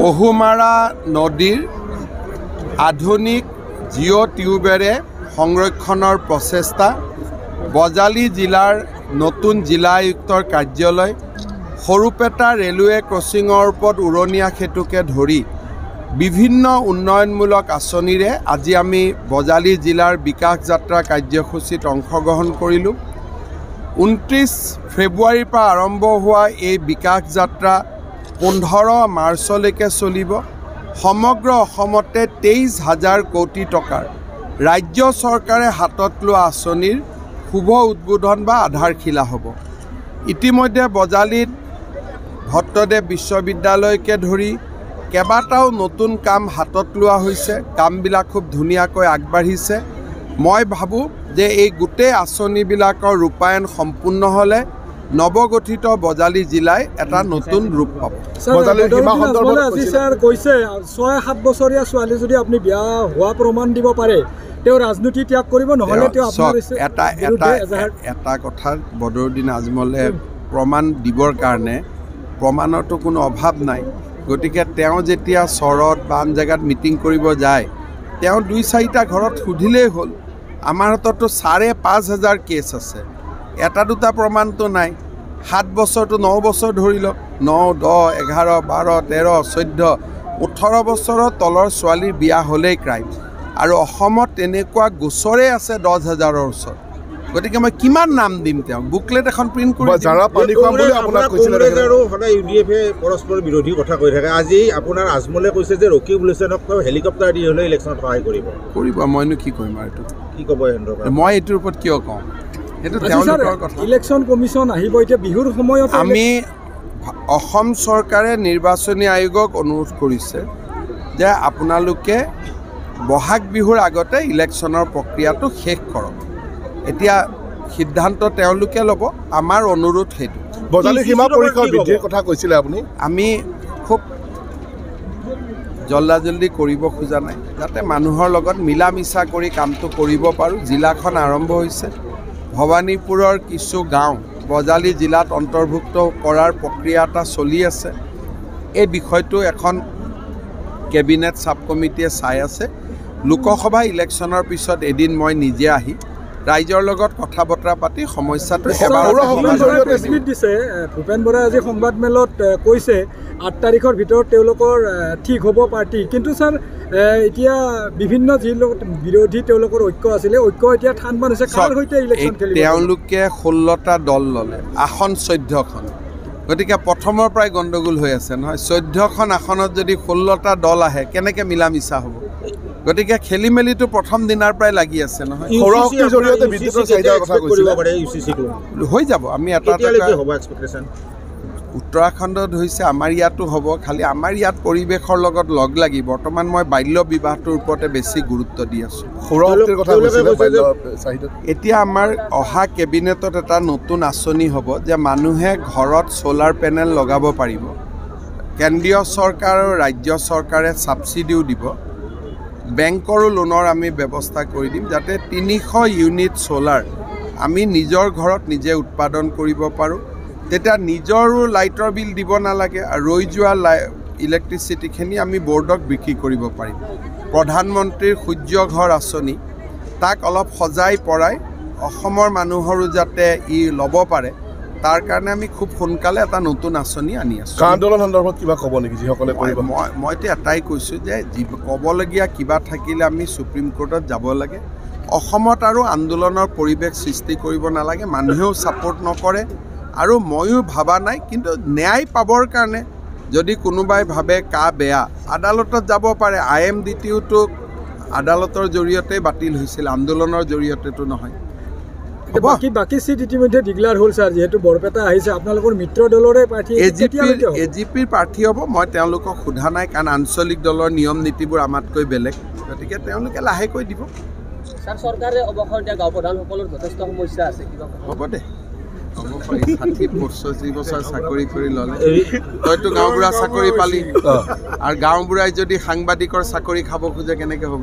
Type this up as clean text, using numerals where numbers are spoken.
পহুমাৰা নদীৰ আধুনিক জিঅ' টিউবেৰে সংৰক্ষণৰ প্ৰচেষ্টা বজালী জিলাৰ নতুন জিলা আয়ুক্তৰ কাৰ্যালয় সৰুপেটা ৰেলৱে ক্ৰছিঙৰ ওপৰত উৰণীয়া সেতুকে ধৰি বিভিন্ন উন্নয়নমূলক আঁচনিৰে আজি আমি বজালী জিলাৰ বিকাশ যাত্ৰা কাৰ্যসূচীত অংশগ্ৰহণ কৰিলোঁ। 29 ফেব্ৰুৱাৰীৰ পৰা আৰম্ভ হোৱা এই বিকাশ যাত্ৰা 15 মাৰ্চলৈকে চলিব। সমগ্ৰ অসমতে 23,000 কোটি টকাৰ ৰাজ্য চৰকাৰে হাতত লোৱা আঁচনিৰ শুভ উদ্বোধন বা আধাৰশিলা হ'ব। ইতিমধ্যে বজালীত ভট্টদেৱ বিশ্ববিদ্যালয়কে ধৰি কেইবাটাও নতুন কাম হাতত লোৱা হৈছে। কামবিলাক খুব ধুনীয়াকৈ আগবাঢ়িছে। মই ভাবোঁ যে এই গোটেই আঁচনিবিলাকৰ ৰূপায়ণ সম্পূৰ্ণ হ'লে নৱগঠিত বজালী জিলাই এটা নতুন ৰূপ পাব। আজি ছাৰ কৈছে 6-7 বছৰীয়া ছোৱালী যদি আপুনি বিয়া হোৱা প্ৰমাণ দিব পাৰে তেওঁ ৰাজনীতি ত্যাগ কৰিব, নহ'লে তেওঁ এটা কথা বদৰুদ্দিন আজমলে প্ৰমাণ দিবৰ কাৰণে প্ৰমাণৰতো কোনো অভাৱ নাই। গতিকে তেওঁ যেতিয়া চৰত বা আন জেগাত মিটিং কৰিব যায় তেওঁ 2-4টা ঘৰত সুধিলেই হ'ল। আমাৰ হাততো 5,500 কেছ আছে, এটা দুটা প্ৰমাণটো নাই। 7 বছৰটো 9 বছৰ ধৰি লওক, 9, 10, 11, 12, 13, 14, 18 বছৰৰ তলৰ ছোৱালীৰ বিয়া হ'লেই ক্ৰাইম। আৰু অসমত তেনেকুৱা গোচৰে আছে 10,000ৰ ওচৰত। গতিকে মই কিমান নাম দিম তেওঁক? বুকলেট এখন প্ৰিণ্ট কৰি পৰস্পৰ বিৰোধী কথা কৈ থাকে। আজি আপোনাৰ আজমলে কৈছে যে ৰকিব হুছেইনক হেলিকপ্টাৰ দি হ'লে ইলেকশ্যনত সহায় কৰিব। মইনো কি কৰিম আৰু এইটো কি ক'ব? মই এইটোৰ ওপৰত কিয় কওঁ? সেইটো তেওঁলোকৰ কথা। ইলেকশ্যন কমিশ্যন আহিব এতিয়া বিহুৰ সময়ত। আমি অসম চৰকাৰে নিৰ্বাচনী আয়োগক অনুৰোধ কৰিছে যে আপোনালোকে বহাগ বিহুৰ আগতে ইলেকশ্যনৰ প্ৰক্ৰিয়াটো শেষ কৰক। এতিয়া সিদ্ধান্ত তেওঁলোকে ল'ব। আমাৰ অনুৰোধ সেইটো। বজালী সীমা পৰীক্ষাৰ বৃদ্ধিৰ কথা কৈছিলে আপুনি। আমি খুব জল্দি কৰিব খোজা নাই, যাতে মানুহৰ লগত মিলা মিছা কৰি কামটো কৰিব পাৰোঁ। জিলাখন আৰম্ভ হৈছে। ভৱানীপুৰৰ কিছু গাঁও বজালী জিলাত অন্তৰ্ভুক্ত কৰাৰ প্ৰক্ৰিয়া এটা চলি আছে। এই বিষয়টো এখন কেবিনেট ছাব কমিটিয়ে চাই আছে। লোকসভা ইলেকশ্যনৰ পিছত এদিন মই নিজে আহি ৰাইজৰ লগত কথা বতৰা পাতি সমস্যাটো দিছে। ভূপেন বৰাই আজি সংবাদমেলত কৈছে 8 তাৰিখৰ ভিতৰত তেওঁলোকৰ ঠিক হ'ব পাৰ্টি। কিন্তু ছাৰ এতিয়া বিভিন্ন যি বিৰোধী তেওঁলোকৰ ঐক্য আছিলে, ঐক্য এতিয়া ঠান বান্ধিছে। কাৰ সৈতে ইলেকশ্যন খেলিব? তেওঁলোকে 16টা দল ল'লে, আসন 14খন। গতিকে প্ৰথমৰ পৰাই গণ্ডগোল হৈ আছে নহয়। 14খন আসনত যদি 16টা দল আহে কেনেকৈ মিলা মিছা হ'ব? গতিকে খেলি মেলিটো প্ৰথম দিনাৰ পৰাই লাগি আছে নহয়। হৈ যাব। আমি এটা উত্তৰাখণ্ডত হৈছে, আমাৰ ইয়াতো হ'ব। খালি আমাৰ ইয়াত পৰিৱেশৰ লগত লগ লাগি বৰ্তমান মই বাল্য বিবাহটোৰ ওপৰতে বেছি গুৰুত্ব দি আছোঁ। এতিয়া আমাৰ অহা কেবিনেটত এটা নতুন আঁচনি হ'ব যে মানুহে ঘৰত ছ'লাৰ পেনেল লগাব পাৰিব। কেন্দ্ৰীয় চৰকাৰ আৰু ৰাজ্য চৰকাৰে ছাবচিডিও দিব। বেংকৰো লোনৰ আমি ব্যৱস্থা কৰি দিম যাতে 300 ইউনিট ছ'লাৰ আমি নিজৰ ঘৰত নিজে উৎপাদন কৰিব পাৰোঁ। তেতিয়া নিজৰো লাইটৰ বিল দিব নালাগে আৰু ৰৈ যোৱা ইলেক্ট্ৰিচিটিখিনি আমি বৰ্ডক বিক্ৰী কৰিব পাৰিম। প্ৰধানমন্ত্ৰীৰ সূৰ্য ঘৰ আঁচনি তাক অলপ সজাই পৰাই অসমৰ মানুহৰো যাতে ই ল'ব পাৰে তাৰ কাৰণে আমি খুব সোনকালে এটা নতুন আঁচনি আনি আছোঁ। আন্দোলন সন্দৰ্ভত কিবা ক'ব নেকি যিসকলে কৰিব? মইতো এটাই কৈছোঁ যে ক'বলগীয়া কিবা থাকিলে আমি সুপ্ৰিম কোৰ্টত যাব লাগে। অসমত আৰু আন্দোলনৰ পৰিৱেশ সৃষ্টি কৰিব নালাগে। মানুহেও ছাপোৰ্ট নকৰে আৰু ময়ো ভবা নাই। কিন্তু ন্যায় পাবৰ কাৰণে যদি কোনোবাই ভাবে বেয়া আদালতত যাব পাৰে। IMDTওতো আদালতৰ জৰিয়তে বাতিল হৈছিল, আন্দোলনৰ জৰিয়তেতো নহয়। বাকী চিট ইতিমধ্যে ডিক্লেয়াৰ হ'ল ছাৰ। যিহেতু বৰপেটা আহিছে, আপোনালোকৰ মিত্ৰ দলৰে প্ৰাৰ্থী AGPৰ প্ৰাৰ্থী হ'ব। মই তেওঁলোকক সোধা নাই, কাৰণ আঞ্চলিক দলৰ নিয়ম নীতিবোৰ আমাতকৈ বেলেগ। গতিকে তেওঁলোকে লাহেকৈ দিব। ছাৰ, চৰকাৰে অৱসৰ দিয়া গাঁও প্ৰধানসকলৰ যথেষ্ট সমস্যা আছে। হ'ব দে, হ'ব পাৰি। 60-65 বছৰ চাকৰি কৰি ল'লে তইতো গাঁওবুঢ়া চাকৰি পালি, আৰু গাঁওবুঢ়াই যদি সাংবাদিকৰ চাকৰি খাব খোজে কেনেকৈ হ'ব?